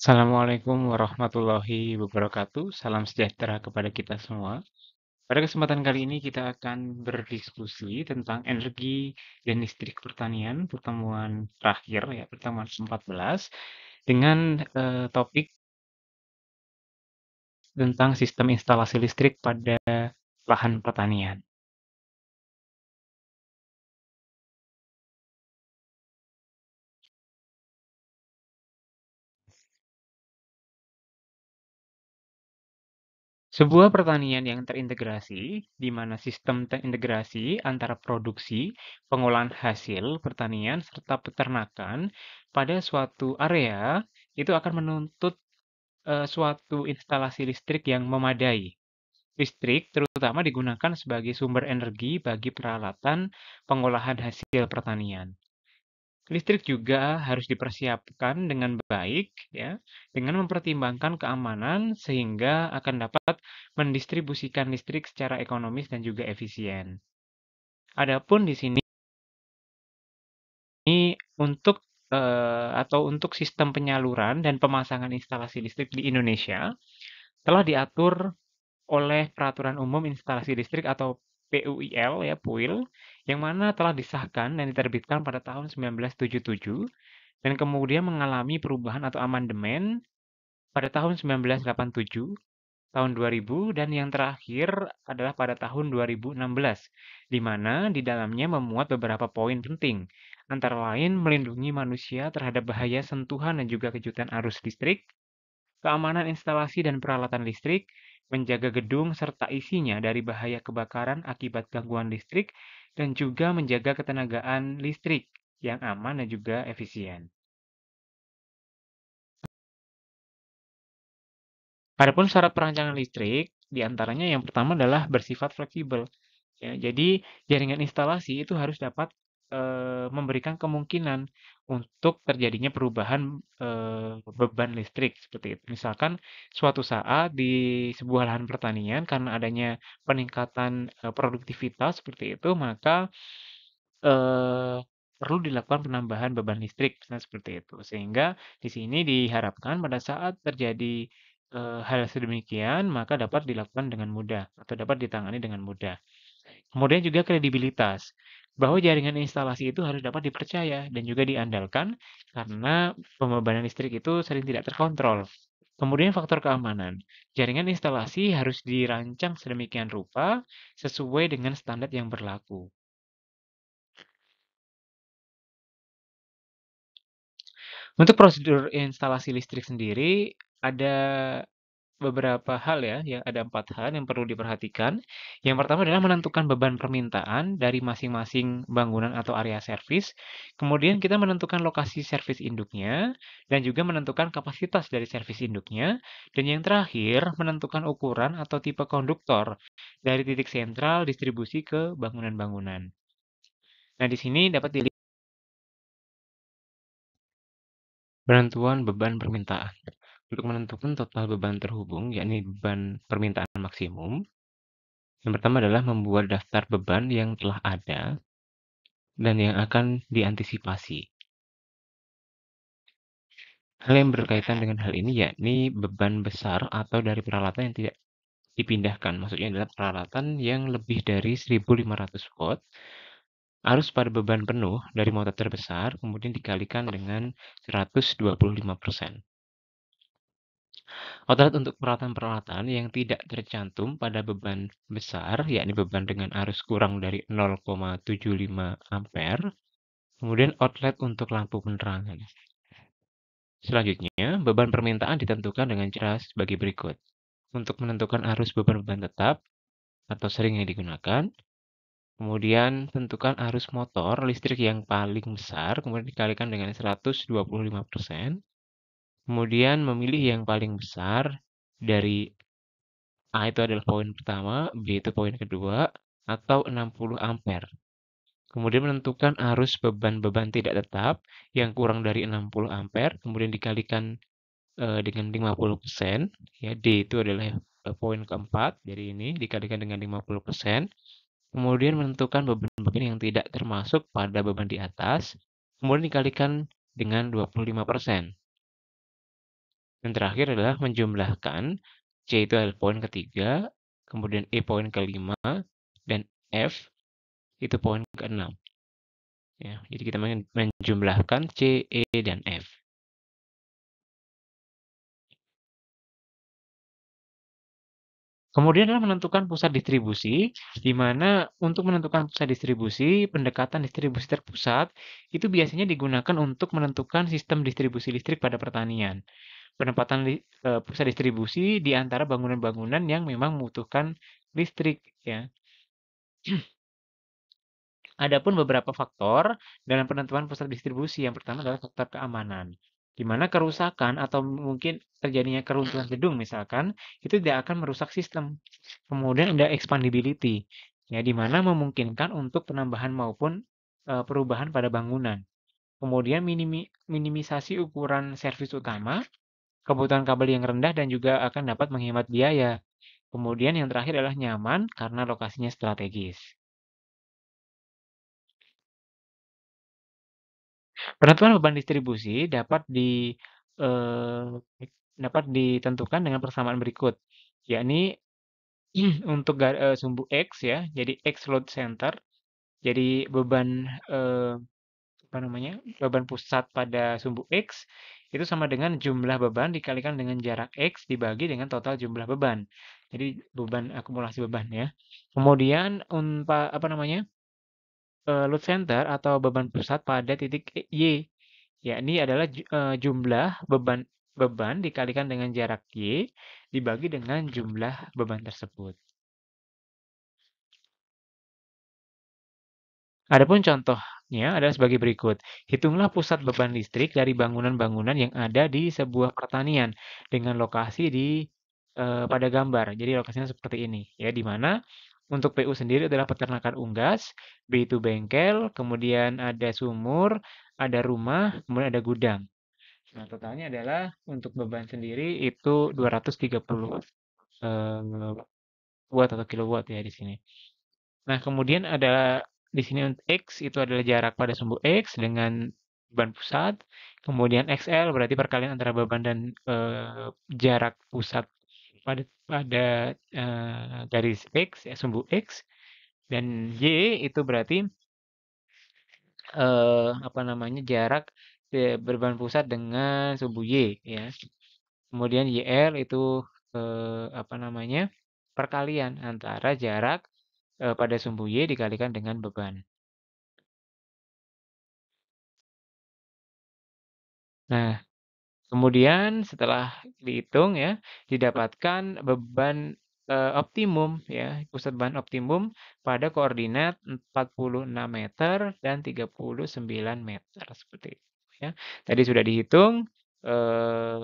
Assalamualaikum warahmatullahi wabarakatuh. Salam sejahtera kepada kita semua. Pada kesempatan kali ini kita akan berdiskusi tentang energi dan listrik pertanian, pertemuan terakhir ya, pertemuan ke-14 dengan topik tentang sistem instalasi listrik pada lahan pertanian. Sebuah pertanian yang terintegrasi, di mana sistem terintegrasi antara produksi, pengolahan hasil pertanian, serta peternakan pada suatu area, itu akan menuntut suatu instalasi listrik yang memadai. Listrik terutama digunakan sebagai sumber energi bagi peralatan pengolahan hasil pertanian. Listrik juga harus dipersiapkan dengan baik ya, dengan mempertimbangkan keamanan sehingga akan dapat mendistribusikan listrik secara ekonomis dan juga efisien. Adapun di sini untuk untuk sistem penyaluran dan pemasangan instalasi listrik di Indonesia telah diatur oleh Peraturan Umum Instalasi Listrik atau PUIL ya, PUIL, yang mana telah disahkan dan diterbitkan pada tahun 1977 dan kemudian mengalami perubahan atau amandemen pada tahun 1987, tahun 2000, dan yang terakhir adalah pada tahun 2016, di mana di dalamnya memuat beberapa poin penting, antara lain melindungi manusia terhadap bahaya sentuhan dan juga kejutan arus listrik, keamanan instalasi dan peralatan listrik, menjaga gedung serta isinya dari bahaya kebakaran akibat gangguan listrik, dan juga menjaga ketenagaan listrik yang aman dan juga efisien. Adapun syarat perancangan listrik, diantaranya yang pertama adalah bersifat fleksibel. Ya, jadi jaringan instalasi itu harus dapat memberikan kemungkinan untuk terjadinya perubahan beban listrik seperti itu. Misalkan suatu saat di sebuah lahan pertanian karena adanya peningkatan produktivitas seperti itu, maka eh, perlu dilakukan penambahan beban listrik, misalnya seperti itu. Sehingga di sini diharapkan pada saat terjadi hal sedemikian, maka dapat dilakukan dengan mudah atau dapat ditangani dengan mudah. Kemudian juga kredibilitas, bahwa jaringan instalasi itu harus dapat dipercaya dan juga diandalkan karena pembebanan listrik itu sering tidak terkontrol. Kemudian faktor keamanan, jaringan instalasi harus dirancang sedemikian rupa sesuai dengan standar yang berlaku. Untuk prosedur instalasi listrik sendiri, ada beberapa hal ya, yang ada 4 hal yang perlu diperhatikan. Yang pertama adalah menentukan beban permintaan dari masing-masing bangunan atau area servis. Kemudian kita menentukan lokasi servis induknya, dan juga menentukan kapasitas dari servis induknya. Dan yang terakhir, menentukan ukuran atau tipe konduktor dari titik sentral distribusi ke bangunan-bangunan. Nah, di sini dapat dilihat penentuan beban permintaan. Untuk menentukan total beban terhubung, yakni beban permintaan maksimum, yang pertama adalah membuat daftar beban yang telah ada dan yang akan diantisipasi. Hal yang berkaitan dengan hal ini yakni beban besar atau dari peralatan yang tidak dipindahkan. Maksudnya adalah peralatan yang lebih dari 1500 watt harus pada beban penuh dari motor terbesar, kemudian dikalikan dengan 125%. Outlet untuk peralatan-peralatan yang tidak tercantum pada beban besar, yakni beban dengan arus kurang dari 0,75 ampere. Kemudian outlet untuk lampu penerangan. Selanjutnya, beban permintaan ditentukan dengan cara sebagai berikut. Untuk menentukan arus beban-beban tetap atau sering yang digunakan, kemudian tentukan arus motor listrik yang paling besar, kemudian dikalikan dengan 125%. Kemudian memilih yang paling besar dari A itu adalah poin pertama, B itu poin kedua, atau 60 ampere. Kemudian menentukan arus beban-beban tidak tetap yang kurang dari 60 ampere, kemudian dikalikan dengan 50%, ya D itu adalah poin keempat dari ini, dikalikan dengan 50%. Kemudian menentukan beban-beban yang tidak termasuk pada beban di atas, kemudian dikalikan dengan 25%. Yang terakhir adalah menjumlahkan C itu adalah poin ketiga, kemudian E poin kelima, dan F itu poin keenam. Ya, jadi kita menjumlahkan C, E, dan F. Kemudian adalah menentukan pusat distribusi, di mana untuk menentukan pusat distribusi, pendekatan distribusi terpusat itu biasanya digunakan untuk menentukan sistem distribusi listrik pada pertanian. Penempatan pusat distribusi di antara bangunan-bangunan yang memang membutuhkan listrik, ya. Adapun beberapa faktor dalam penentuan pusat distribusi. Yang pertama adalah faktor keamanan, di mana kerusakan atau mungkin terjadinya keruntuhan gedung misalkan, itu tidak akan merusak sistem. Kemudian ada expandability, ya, di mana memungkinkan untuk penambahan maupun perubahan pada bangunan. Kemudian minimisasi ukuran servis utama, kebutuhan kabel yang rendah dan juga akan dapat menghemat biaya. Kemudian yang terakhir adalah nyaman karena lokasinya strategis. Penentuan beban distribusi eh, dapat ditentukan dengan persamaan berikut, yakni untuk sumbu X, ya, jadi X load center, jadi beban apa namanya, beban pusat pada sumbu X itu sama dengan jumlah beban dikalikan dengan jarak X dibagi dengan total jumlah beban. Jadi beban, akumulasi beban, ya. Kemudian apa namanya, load center atau beban pusat pada titik Y, yakni adalah jumlah beban beban dikalikan dengan jarak Y dibagi dengan jumlah beban tersebut. Adapun contohnya adalah sebagai berikut. Hitunglah pusat beban listrik dari bangunan-bangunan yang ada di sebuah pertanian dengan lokasi pada gambar. Jadi lokasinya seperti ini, ya, di mana untuk PU sendiri adalah peternakan unggas, B itu bengkel, kemudian ada sumur, ada rumah, kemudian ada gudang. Nah, totalnya adalah untuk beban sendiri itu 230 watt atau kilowatt, ya, di sini. Nah, kemudian ada di sini X itu adalah jarak pada sumbu X dengan beban pusat. Kemudian XL berarti perkalian antara beban dan jarak pusat pada garis X, ya, sumbu X. Dan Y itu berarti apa namanya, jarak beban pusat dengan sumbu Y, ya. Kemudian YL itu apa namanya, perkalian antara jarak pada sumbu Y dikalikan dengan beban. Nah, kemudian setelah dihitung, ya, didapatkan beban optimum, ya, pusat beban optimum pada koordinat 46 meter dan 39 meter seperti itu, ya. Tadi sudah dihitung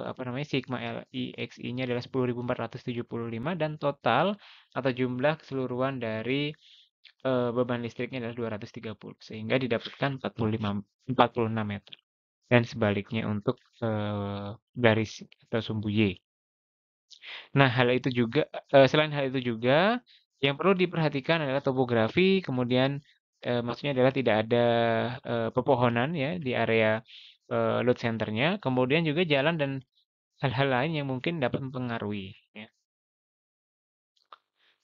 apa namanya, sigma Li XI-nya adalah 10.475 dan total atau jumlah keseluruhan dari beban listriknya adalah 230 sehingga didapatkan 46 meter. Dan sebaliknya untuk garis atau sumbu Y. Nah, selain hal itu juga yang perlu diperhatikan adalah topografi, kemudian maksudnya adalah tidak ada pepohonan, ya, di area load centernya, kemudian juga jalan dan hal-hal lain yang mungkin dapat mempengaruhi, ya.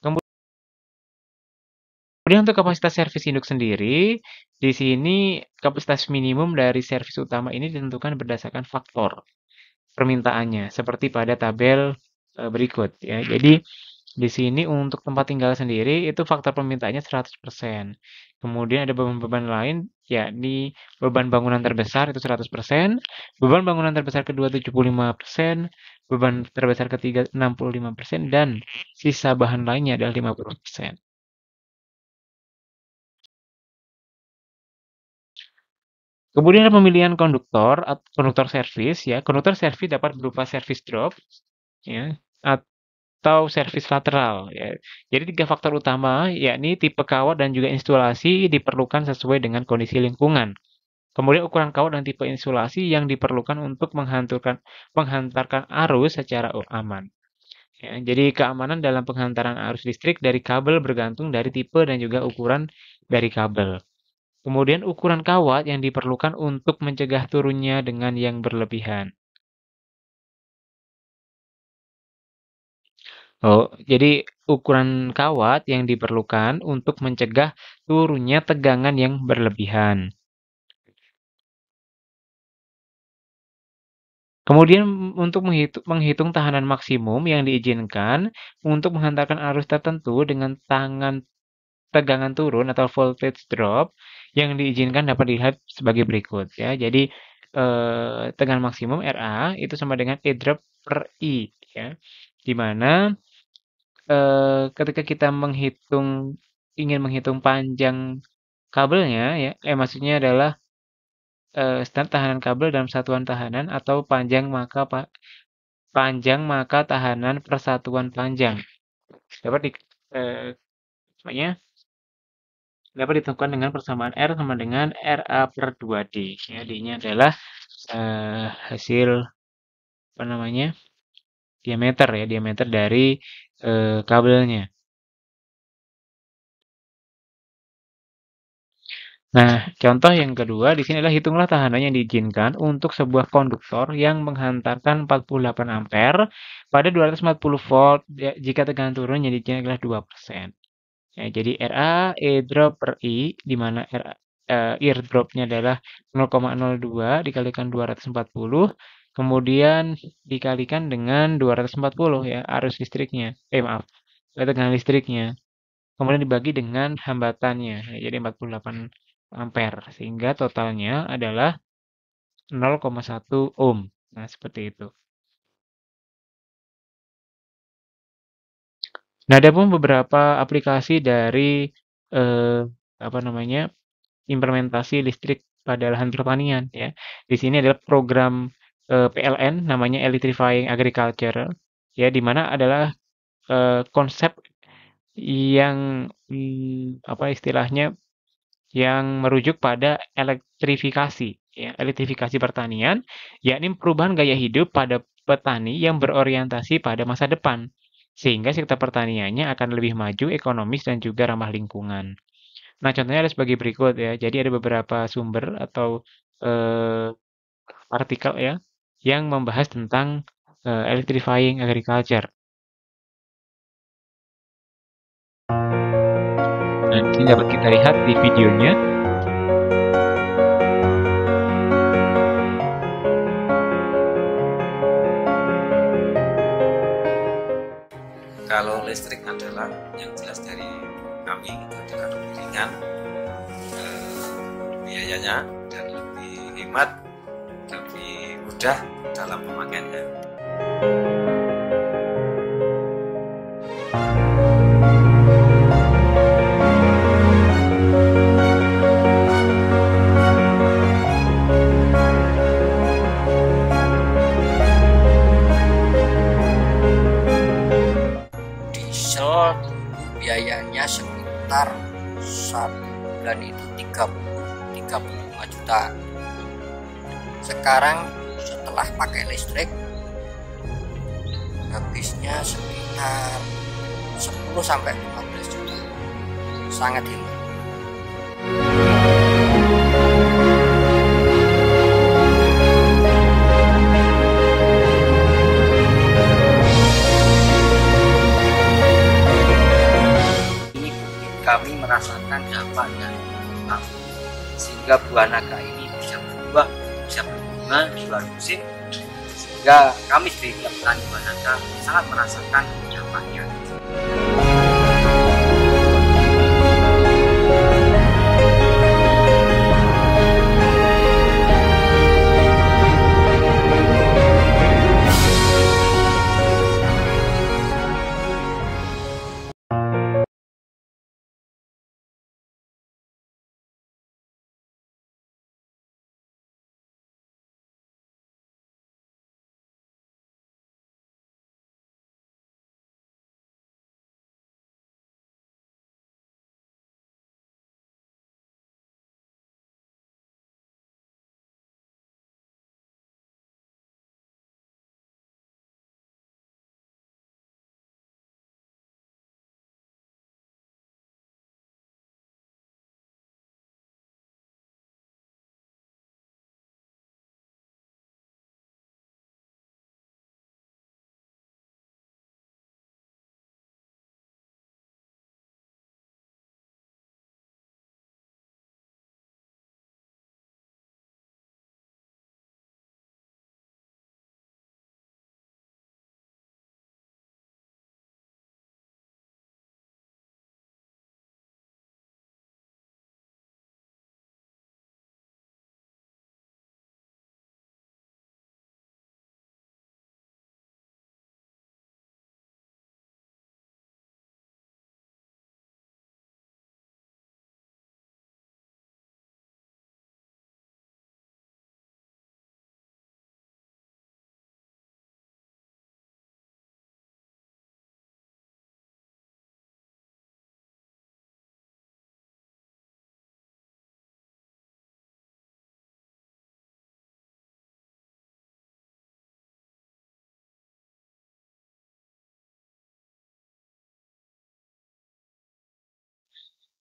Kemudian untuk kapasitas servis induk sendiri, di sini kapasitas minimum dari servis utama ini ditentukan berdasarkan faktor permintaannya seperti pada tabel berikut, ya. Jadi di sini untuk tempat tinggal sendiri itu faktor permintaannya 100%. Kemudian ada beban-beban lain, yakni beban bangunan terbesar itu 100%, beban bangunan terbesar kedua 75%, beban terbesar ketiga 65%, dan sisa bahan lainnya adalah 50%. Kemudian ada pemilihan konduktor servis, ya. Konduktor servis dapat berupa servis drop, ya, atau servis lateral, ya. Jadi 3 faktor utama, yakni tipe kawat dan juga instalasi diperlukan sesuai dengan kondisi lingkungan. Kemudian ukuran kawat dan tipe insulasi yang diperlukan untuk menghantarkan arus secara aman. Ya, jadi keamanan dalam penghantaran arus listrik dari kabel bergantung dari tipe dan juga ukuran dari kabel. Kemudian ukuran kawat yang diperlukan untuk mencegah turunnya dengan yang berlebihan. Oh, jadi ukuran kawat yang diperlukan untuk mencegah turunnya tegangan yang berlebihan. Kemudian untuk menghitung tahanan maksimum yang diizinkan untuk menghantarkan arus tertentu dengan tegangan turun atau voltage drop yang diizinkan dapat dilihat sebagai berikut ya. Jadi tegangan maksimum RA itu sama dengan E drop per I ya. Di mana ketika kita ingin menghitung panjang kabelnya ya, maksudnya adalah tahanan kabel dalam satuan tahanan atau panjang maka tahanan persatuan panjang. Dapat di eee, Maksudnya dapat ditentukan dengan persamaan R sama dengan RA per 2D. Ya, D-nya adalah hasil apa namanya diameter ya, diameter dari kabelnya. Nah, contoh yang kedua di sini adalah hitunglah tahanan yang diizinkan untuk sebuah konduktor yang menghantarkan 48 ampere pada 240 volt jika tegangan turun yang diizinkan adalah 2%. Ya, jadi RA E drop per I di mana ear drop-nya adalah 0,02 dikalikan 240 kemudian dikalikan dengan 240 ya arus listriknya. Maaf, tegangan listriknya. Kemudian dibagi dengan hambatannya, ya, jadi 48 ampere sehingga totalnya adalah 0,1 ohm. Nah, seperti itu. Nah, ada pun beberapa aplikasi dari eh, apa namanya implementasi listrik pada lahan pertanian ya. Di sini adalah program PLN namanya Electrifying Agriculture ya di mana adalah konsep yang apa istilahnya yang merujuk pada elektrifikasi ya, elektrifikasi pertanian yakni perubahan gaya hidup pada petani yang berorientasi pada masa depan sehingga sektor pertaniannya akan lebih maju, ekonomis dan juga ramah lingkungan. Nah, contohnya ada sebagai berikut ya. Jadi ada beberapa sumber atau eh, artikel ya yang membahas tentang electrifying agriculture. Nah, di sini dapat kita lihat di videonya. Kalau listrik adalah yang jelas dari kami itu adalah lebih ringan biayanya dan lebih hemat, lebih mudah dalam pemakaiannya. Diesel biayanya sekitar 1 bulan itu 35 juta. Sekarang setelah pakai listrik habisnya sekitar 10 sampai 15 juta. Sangat hemat. Ini kami merasakan dampaknya sehingga buah naga ini bisa berbuah, bisa berbunga di luar musim, sehingga kami sebagai petani buah naga sangat merasakan dampaknya.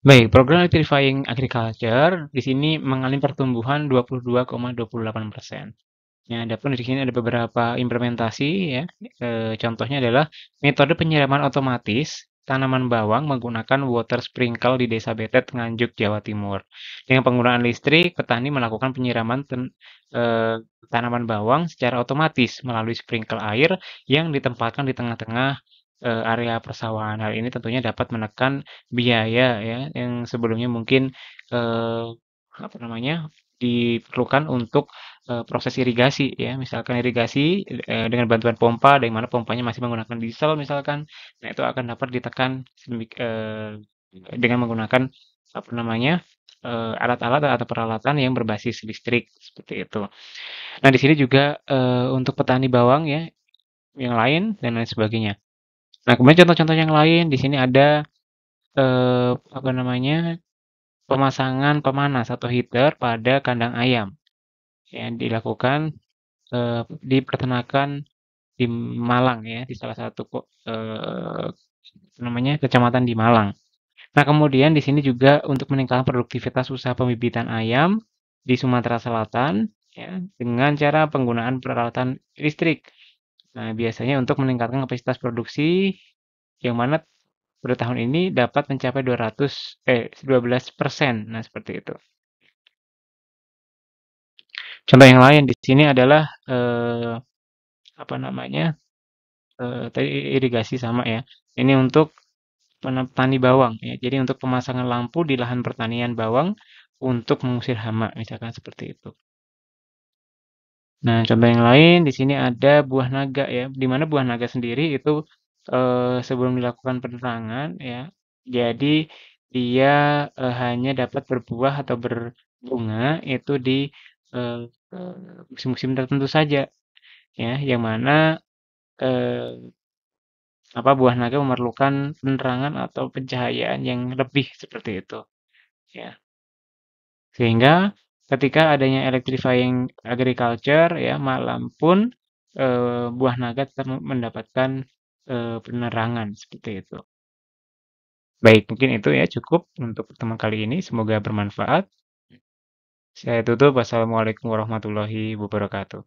Baik, program Electrifying Agriculture di sini mengalami pertumbuhan 22,28%. Ya, adapun di sini ada beberapa implementasi ya. Contohnya adalah metode penyiraman otomatis tanaman bawang menggunakan water sprinkle di Desa Betet, Nganjuk, Jawa Timur. Dengan penggunaan listrik, petani melakukan penyiraman tanaman bawang secara otomatis melalui sprinkle air yang ditempatkan di tengah-tengah area persawahan. Hal ini tentunya dapat menekan biaya ya yang sebelumnya mungkin eh, apa namanya diperlukan untuk proses irigasi ya, misalkan irigasi dengan bantuan pompa, dari mana pompanya masih menggunakan diesel misalkan, nah itu akan dapat ditekan dengan menggunakan apa namanya alat-alat atau peralatan yang berbasis listrik seperti itu. Nah di sini juga untuk petani bawang ya, yang lain dan lain sebagainya. Nah kemudian contoh-contoh yang lain di sini ada apa namanya pemasangan pemanas atau heater pada kandang ayam yang dilakukan di peternakan di Malang ya, di salah satu namanya kecamatan di Malang. Nah, kemudian di sini juga untuk meningkatkan produktivitas usaha pembibitan ayam di Sumatera Selatan ya, dengan cara penggunaan peralatan listrik. Nah, biasanya untuk meningkatkan kapasitas produksi yang mana pada tahun ini dapat mencapai 12%. Nah, seperti itu. Contoh yang lain di sini adalah apa namanya? Tadi irigasi sama ya. Ini untuk petani bawang ya. Jadi untuk pemasangan lampu di lahan pertanian bawang untuk mengusir hama, misalkan seperti itu. Nah, contoh yang lain di sini ada buah naga ya, di mana buah naga sendiri itu sebelum dilakukan penerangan ya, jadi dia hanya dapat berbuah atau berbunga itu di eh, musim-musim tertentu saja ya, yang mana eh, apa buah naga memerlukan penerangan atau pencahayaan yang lebih seperti itu ya. Sehingga ketika adanya electrifying agriculture ya malam pun buah naga tetap mendapatkan penerangan seperti itu. Baik, mungkin itu ya cukup untuk pertemuan kali ini. Semoga bermanfaat. Saya tutup. Wassalamualaikum warahmatullahi wabarakatuh.